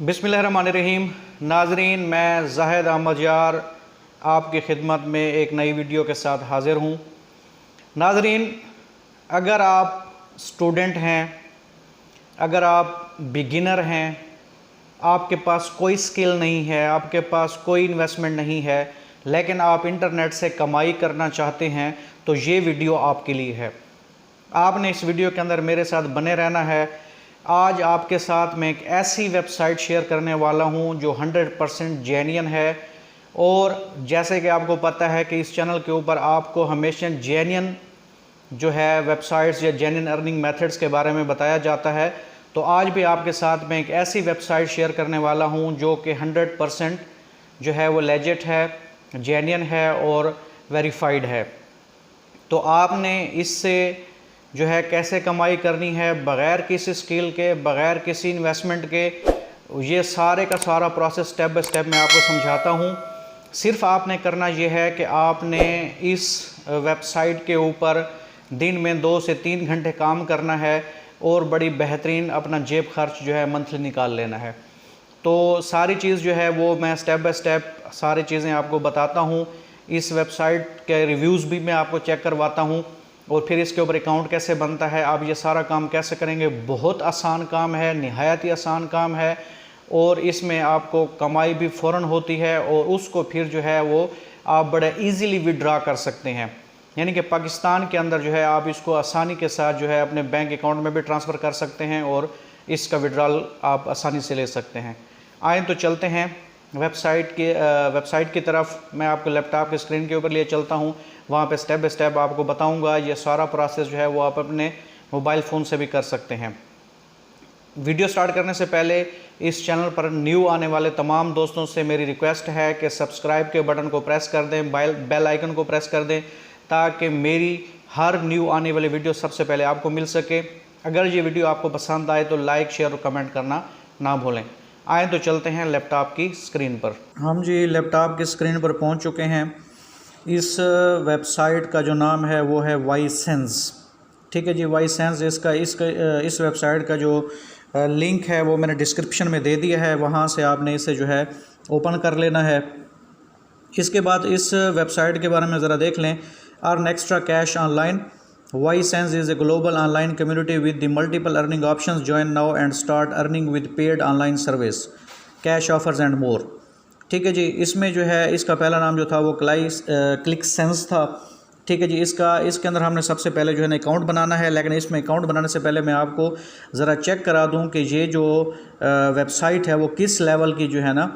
बिस्मिल्लाहिर्रहमानिर्रहीम। नाजरीन, मैं ज़ाहिद अहमद यार आपकी खिदमत में एक नई वीडियो के साथ हाज़िर हूँ। नाजरीन, अगर आप स्टूडेंट हैं, अगर आप बिगिनर हैं, आपके पास कोई स्किल नहीं है, आपके पास कोई इन्वेस्टमेंट नहीं है, लेकिन आप इंटरनेट से कमाई करना चाहते हैं, तो ये वीडियो आपके लिए है। आपने इस वीडियो के अंदर मेरे साथ बने रहना है। आज आपके साथ मैं एक ऐसी वेबसाइट शेयर करने वाला हूं जो 100% जेन्युइन है। और जैसे कि आपको पता है कि इस चैनल के ऊपर आपको हमेशा जेन्युइन जो है वेबसाइट्स या जेन्युइन अर्निंग मेथड्स के बारे में बताया जाता है। तो आज भी आपके साथ मैं एक ऐसी वेबसाइट शेयर करने वाला हूं जो कि 100% जो है वो लेजिट है, जेन्युइन है और वेरीफाइड है। तो आपने इससे जो है कैसे कमाई करनी है बग़ैर किसी स्किल के, बग़ैर किसी इन्वेस्टमेंट के, ये सारे का सारा प्रोसेस स्टेप बाय स्टेप मैं आपको समझाता हूँ। सिर्फ आपने करना ये है कि आपने इस वेबसाइट के ऊपर दिन में 2 से 3 घंटे काम करना है और बड़ी बेहतरीन अपना जेब खर्च जो है मंथली निकाल लेना है। तो सारी चीज़ जो है वो मैं स्टेप बाय स्टेप सारी चीज़ें आपको बताता हूँ। इस वेबसाइट के रिव्यूज़ भी मैं आपको चेक करवाता हूँ और फिर इसके ऊपर अकाउंट कैसे बनता है, आप ये सारा काम कैसे करेंगे। बहुत आसान काम है, निहायत ही आसान काम है और इसमें आपको कमाई भी फ़ौरन होती है और उसको फिर जो है वो आप बड़े इजीली विड्रा कर सकते हैं। यानी कि पाकिस्तान के अंदर जो है आप इसको आसानी के साथ जो है अपने बैंक अकाउंट में भी ट्रांसफ़र कर सकते हैं और इसका विड्रॉल आप आसानी से ले सकते हैं। आए तो चलते हैं वेबसाइट की तरफ। मैं आपको लैपटॉप के स्क्रीन के ऊपर लिए चलता हूँ, वहाँ पे स्टेप बाय स्टेप आपको बताऊँगा। ये सारा प्रोसेस जो है वो आप अपने मोबाइल फ़ोन से भी कर सकते हैं। वीडियो स्टार्ट करने से पहले इस चैनल पर न्यू आने वाले तमाम दोस्तों से मेरी रिक्वेस्ट है कि सब्सक्राइब के बटन को प्रेस कर दें, बेल आइकन को प्रेस कर दें, ताकि मेरी हर न्यू आने वाली वीडियो सबसे पहले आपको मिल सके। अगर ये वीडियो आपको पसंद आए तो लाइक, शेयर और कमेंट करना ना भूलें। आए तो चलते हैं लैपटॉप की स्क्रीन पर। हम जी लैपटॉप की स्क्रीन पर पहुंच चुके हैं। इस वेबसाइट का जो नाम है वो है वाईसेंस। ठीक है जी, वाईसेंस। इस वेबसाइट का जो लिंक है वो मैंने डिस्क्रिप्शन में दे दिया है, वहाँ से आपने इसे जो है ओपन कर लेना है। इसके बाद इस वेबसाइट के बारे में ज़रा देख लें। Earn extra cash online. YSense is a global online community with the multiple earning options. Join now and start earning with paid online service, cash offers and more। ठीक है जी, इसमें जो है इसका पहला नाम जो था वो क्लिकसेंस था। ठीक है जी, इसके अंदर हमने सबसे पहले जो है ना अकाउंट बनाना है। लेकिन इसमें अकाउंट बनाने से पहले मैं आपको ज़रा चेक करा दूं कि ये जो वेबसाइट है वो किस लेवल की जो है ना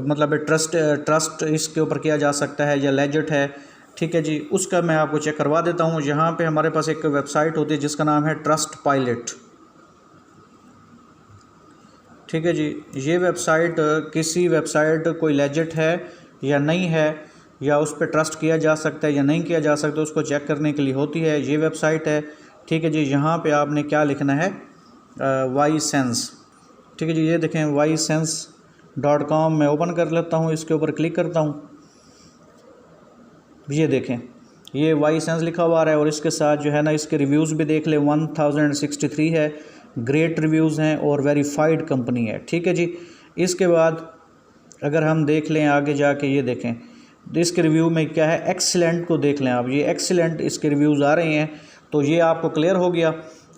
मतलब ट्रस्ट इसके ऊपर किया जा सकता है या लेजिट है। ठीक है जी, उसका मैं आपको चेक करवा देता हूँ। यहाँ पे हमारे पास एक वेबसाइट होती है जिसका नाम है ट्रस्ट पायलट। ठीक है जी, ये वेबसाइट किसी वेबसाइट कोई लेजिट है या नहीं है, या उस पर ट्रस्ट किया जा सकता है या नहीं किया जा सकता, उसको चेक करने के लिए होती है ये वेबसाइट है। ठीक है जी, यहाँ पे आपने क्या लिखना है, वाईसेंस। ठीक है जी, ये देखें वाईसेंस.com मैं ओपन कर लेता हूँ, इसके ऊपर क्लिक करता हूँ। ये देखें ये वाईसेंस लिखा हुआ है और इसके साथ जो है ना इसके रिव्यूज़ भी देख ले। 1063 है, ग्रेट रिव्यूज़ हैं और वेरीफाइड कंपनी है। ठीक है जी, इसके बाद अगर हम देख लें आगे जाके, ये देखें इसके रिव्यू में क्या है, एक्सीलेंट को देख लें आप, ये एक्सीलेंट इसके रिव्यूज़ आ रहे हैं। तो ये आपको क्लियर हो गया।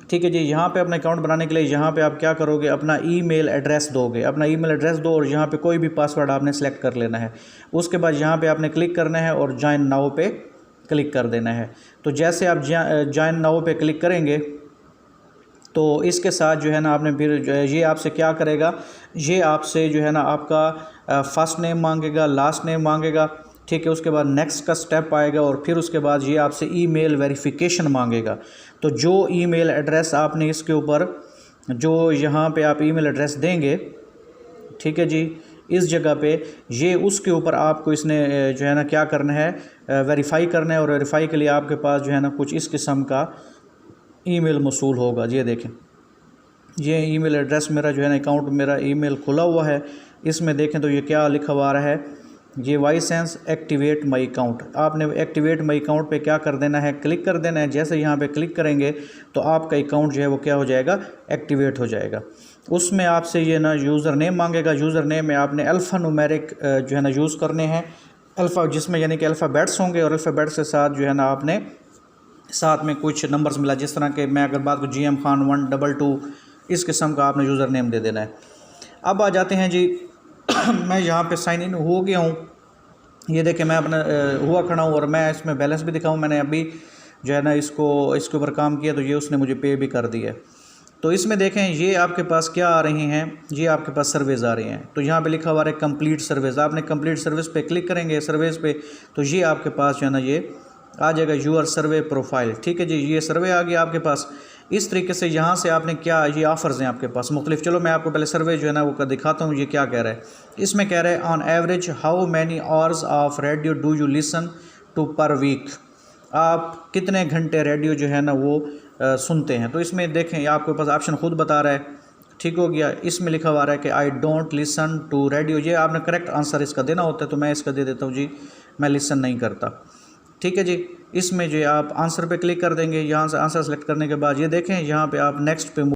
ठीक है जी, यहाँ पे अपना अकाउंट बनाने के लिए यहाँ पे आप क्या करोगे, अपना ईमेल एड्रेस दोगे, अपना ईमेल एड्रेस दो और यहाँ पे कोई भी पासवर्ड आपने सेलेक्ट कर लेना है। उसके बाद यहाँ पे आपने क्लिक करना है और जॉइन नाउ पे क्लिक कर देना है। तो जैसे आप जॉइन नाउ पे क्लिक करेंगे तो इसके साथ जो है ना आपने फिर ये आपसे क्या करेगा, ये आपसे जो है ना आपका फर्स्ट नेम मांगेगा, लास्ट नेम मांगेगा। ठीक है, उसके बाद नेक्स्ट का स्टेप आएगा और फिर उसके बाद ये आपसे ईमेल वेरिफिकेशन मांगेगा। तो जो ईमेल एड्रेस आपने इसके ऊपर जो यहाँ पे आप ईमेल एड्रेस देंगे, ठीक है जी, इस जगह पे ये उसके ऊपर आपको इसने जो है ना क्या करना है, वेरीफाई करना है। और वेरीफाई के लिए आपके पास जो है ना कुछ इस किस्म का ईमेल मौसूल होगा। ये देखें ये ईमेल एड्रेस मेरा जो है ना अकाउंट मेरा ईमेल खुला हुआ है। इसमें देखें तो ये क्या लिखा हुआ रहा है, ये वाईसेंस एक्टिवेट माई अकाउंट। आपने एक्टिवेट माई अकाउंट पे क्या कर देना है, क्लिक कर देना है। जैसे यहाँ पे क्लिक करेंगे तो आपका अकाउंट जो है वो क्या हो जाएगा, एक्टिवेट हो जाएगा। उसमें आपसे ये ना यूज़र नेम मांगेगा। यूज़र नेम में आपने अल्फ़ा न्यूमेरिक जो है ना यूज़ करने हैं, अल्फ़ा जिसमें यानी कि अल्फ़ाबेट्स होंगे, और अल्फ़ाबेट्स के साथ जो है ना आपने साथ में कुछ नंबर्स मिला, जिस तरह के मैं अगर बात करूँ GM खान 122, इस किस्म का आपने यूज़र नेम दे देना है। अब आ जाते हैं जी मैं यहाँ पे साइन इन हो गया हूँ। ये देखें मैं अपना हुआ खड़ा हूँ, और मैं इसमें बैलेंस भी दिखाऊँ। मैंने अभी जो है ना इसके ऊपर काम किया, तो ये उसने मुझे पे भी कर दिया है। तो इसमें देखें ये आपके पास क्या आ रही हैं, ये आपके पास सर्वेज़ आ रही हैं। तो यहाँ पे लिखा हुआ है कंप्लीट सर्वेज़, आपने कंप्लीट सर्विस पे क्लिक करेंगे, सर्वेज़ पे, तो ये आपके पास जो है ना ये आ जाएगा यूर सर्वे प्रोफाइल। ठीक है जी, ये सर्वे आ गया आपके पास। इस तरीके से यहाँ से आपने क्या, ये ऑफ़र्स हैं आपके पास मुख्तलिफ। चलो मैं आपको पहले सर्वे जो है ना वो दिखाता हूँ ये क्या कह रहा है। इसमें कह रहा है on average how many hours of radio do you listen to per week, आप कितने घंटे रेडियो जो है ना वो सुनते हैं। तो इसमें देखें ये आपके पास ऑप्शन खुद बता रहा है। ठीक हो गया। इसमें लिखा हुआ है कि I don't listen to radio, ये आपने करेक्ट आंसर इसका देना होता है, तो मैं इसका दे देता हूँ जी, मैं लिसन नहीं करता। ठीक है जी। इसमें जो आप आंसर पे क्लिक कर देंगे, यहाँ से आंसर सेलेक्ट करने के बाद ये देखें यहाँ पे आप नेक्स्ट पे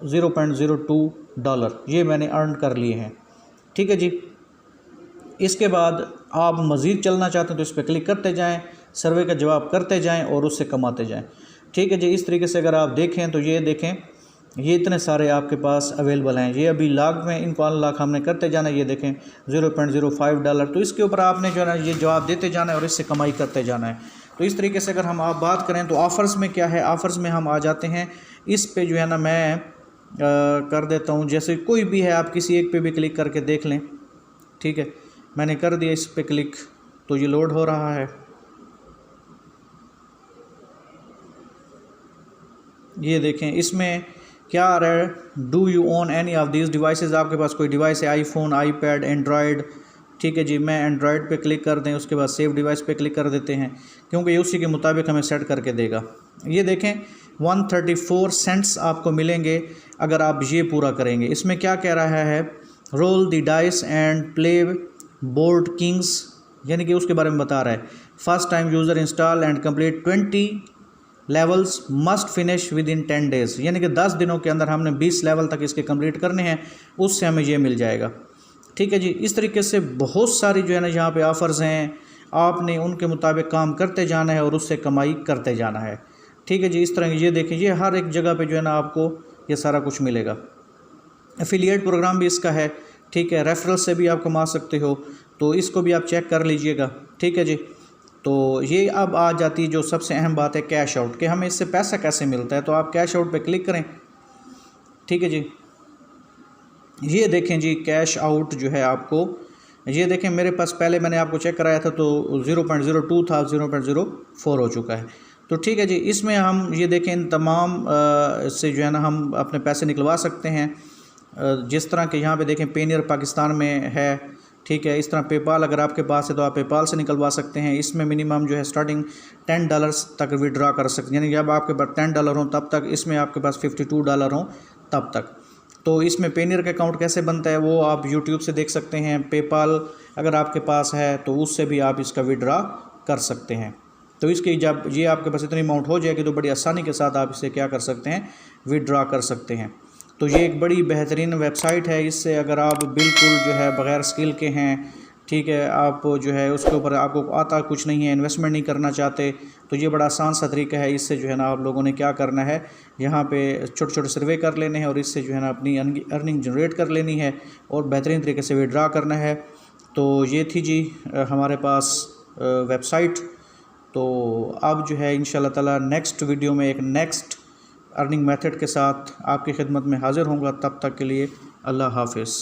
0.02 डॉलर ये मैंने अर्न कर लिए हैं। ठीक है जी। इसके बाद आप मज़ीद चलना चाहते हैं तो इस पर क्लिक करते जाएं, सर्वे का जवाब करते जाएं और उससे कमाते जाएं। ठीक है जी। इस तरीके से अगर आप देखें तो ये देखें ये इतने सारे आपके पास अवेलेबल हैं। ये अभी लाख में, इनको अनलॉक हमने करते जाना। ये देखें 0.05 डॉलर। तो इसके ऊपर आपने जो है ना ये जवाब देते जाना है और इससे कमाई करते जाना है। तो इस तरीके से अगर हम आप बात करें तो ऑफ़र्स में क्या है, ऑफ़र्स में हम आ जाते हैं। इस पे जो है ना मैं कर देता हूँ, जैसे कोई भी है आप किसी एक पे भी क्लिक करके देख लें। ठीक है, मैंने कर दिया इस पे क्लिक, तो ये लोड हो रहा है। ये देखें इसमें क्या आ रहा है, do you own any of these devices, आपके पास कोई डिवाइस है, आईफोन, आईपैड, एंड्रॉयड। ठीक है जी। मैं एंड्रॉयड पे क्लिक कर दें, उसके बाद सेव डिवाइस पे क्लिक कर देते हैं, क्योंकि ये उसी के मुताबिक हमें सेट करके देगा। ये देखें 134 सेंट्स आपको मिलेंगे अगर आप ये पूरा करेंगे। इसमें क्या कह रहा है, roll the dice and play board kings, यानी कि उसके बारे में बता रहा है। First time user install and complete 20 levels must finish within 10 डेज़, यानी कि 10 दिनों के अंदर हमने 20 लेवल तक इसके कंप्लीट करने हैं, उससे हमें ये मिल जाएगा। ठीक है जी। इस तरीके से बहुत सारी जो है ना यहाँ पे ऑफ़र्स हैं, आपने उनके मुताबिक काम करते जाना है और उससे कमाई करते जाना है। ठीक है जी। इस तरह ये देखें ये हर एक जगह पे जो है ना आपको ये सारा कुछ मिलेगा। एफिलिएट प्रोग्राम भी इसका है। ठीक है, रेफरल से भी आप कमा सकते हो, तो इसको भी आप चेक कर लीजिएगा। ठीक है जी। तो ये अब आ जाती है जो सबसे अहम बात है, कैश आउट, कि हमें इससे पैसा कैसे मिलता है। तो आप कैश आउट पे क्लिक करें। ठीक है जी। ये देखें जी कैश आउट जो है आपको, ये देखें मेरे पास पहले मैंने आपको चेक कराया था तो 0.02 था, 0.04 हो चुका है। तो ठीक है जी। इसमें हम ये देखें इन तमाम से जो है ना हम अपने पैसे निकलवा सकते हैं। जिस तरह के यहाँ पे देखें पेनियर पाकिस्तान में है। ठीक है, इस तरह पेपाल अगर आपके पास है तो आप पेपाल से निकलवा सकते हैं। इसमें मिनिमम जो है स्टार्टिंग $10 तक विड्रा कर सकते हैं, यानी जब आपके पास $10 हों तब तक, इसमें आपके पास $52 हों तब तक। तो इसमें पेनियर का अकाउंट कैसे बनता है वो आप यूट्यूब से देख सकते हैं। पेपाल अगर आपके पास है तो उससे भी आप इसका विड्रा कर सकते हैं। तो इसकी जब ये आपके पास इतनी अमाउंट हो जाएगी तो बड़ी आसानी के साथ आप इसे क्या कर सकते हैं, विड्रा कर सकते हैं। तो ये एक बड़ी बेहतरीन वेबसाइट है। इससे अगर आप बिल्कुल जो है बग़ैर स्किल के हैं, ठीक है, आप जो है उसके ऊपर आपको आता कुछ नहीं है, इन्वेस्टमेंट नहीं करना चाहते, तो ये बड़ा आसान सा तरीका है। इससे जो है ना आप लोगों ने क्या करना है, यहाँ पे छोटे छोटे सर्वे कर लेने हैं और इससे जो है ना अपनी अर्निंग जनरेट कर लेनी है और बेहतरीन तरीके से विड्रा करना है। तो ये थी जी हमारे पास वेबसाइट। तो अब जो है इंशाल्लाह ताला नेक्स्ट वीडियो में एक नेक्स्ट अर्निंग मेथड के साथ आपकी खिदमत में हाज़िर होऊंगा। तब तक के लिए अल्लाह हाफ़िज़।